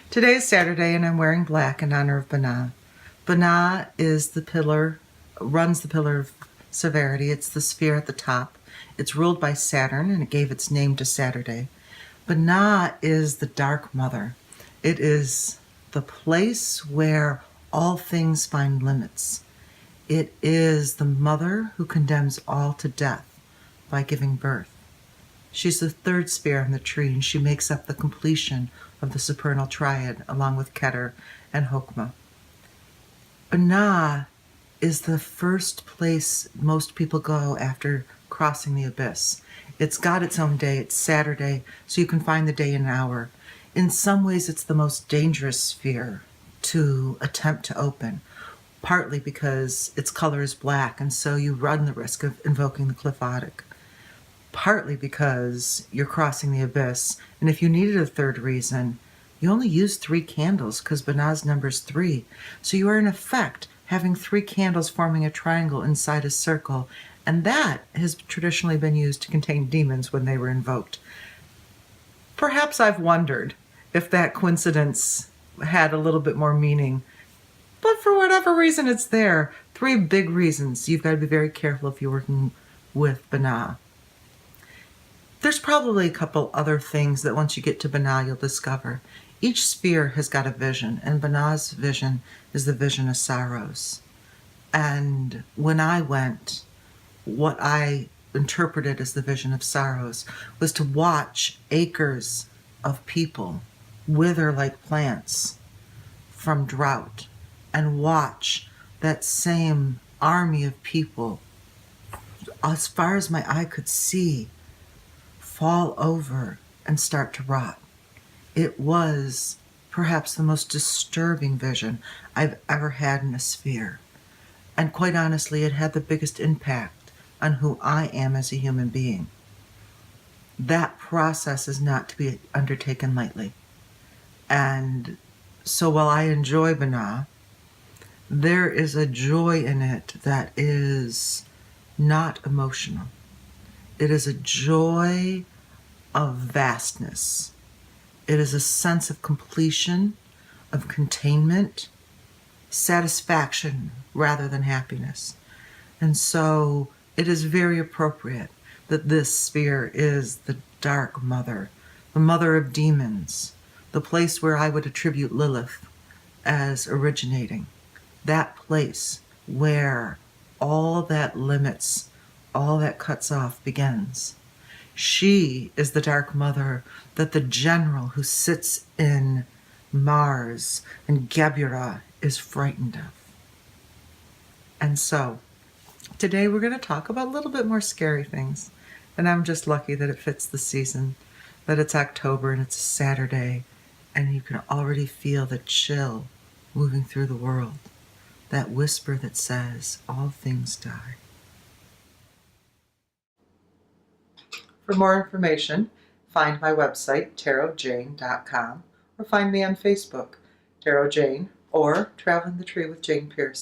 Today is Saturday and I'm wearing black in honor of Binah. Binah is the pillar, runs the pillar of severity. It's the sphere at the top. It's ruled by Saturn and it gave its name to Saturday. Binah is the dark mother. It is the place where all things find limits. It is the mother who condemns all to death by giving birth. She's the third sphere in the tree, and she makes up the completion of the supernal triad, along with Keter and Hokmah. Binah is the first place most people go after crossing the abyss. It's got its own day. It's Saturday, so you can find the day and hour. In some ways, it's the most dangerous sphere to attempt to open, partly because its color is black, and so you run the risk of invoking the Qliphothic. Partly because you're crossing the abyss, and if you needed a third reason, you only use 3 candles because Binah's number is 3. So you are in effect having 3 candles forming a triangle inside a circle, and that has traditionally been used to contain demons when they were invoked. Perhaps I've wondered if that coincidence had a little bit more meaning, but for whatever reason it's there. 3 big reasons you've got to be very careful if you're working with Binah. There's probably a couple other things that once you get to Binah you'll discover. Each sphere has got a vision, and Binah's vision is the vision of sorrows. And when I went, what I interpreted as the vision of sorrows was to watch acres of people wither like plants from drought, and watch that same army of people, as far as my eye could see, fall over and start to rot. It was perhaps the most disturbing vision I've ever had in a sphere. And quite honestly, it had the biggest impact on who I am as a human being. That process is not to be undertaken lightly. And so while I enjoy Binah, there is a joy in it that is not emotional. It is a joy of vastness. It is a sense of completion, of containment, satisfaction rather than happiness. And so it is very appropriate that this sphere is the dark mother, the mother of demons, the place where I would attribute Lilith as originating, that place where all that limits, all that cuts off begins. She is the dark mother that the general who sits in Mars and Geburah is frightened of. And so today we're going to talk about a little bit more scary things. And I'm just lucky that it fits the season, that it's October and it's a Saturday, and you can already feel the chill moving through the world, that whisper that says, all things die. For more information, find my website, tarotjane.com, or find me on Facebook, Tarot Jane, or Traveling the Tree with Jane Pierce.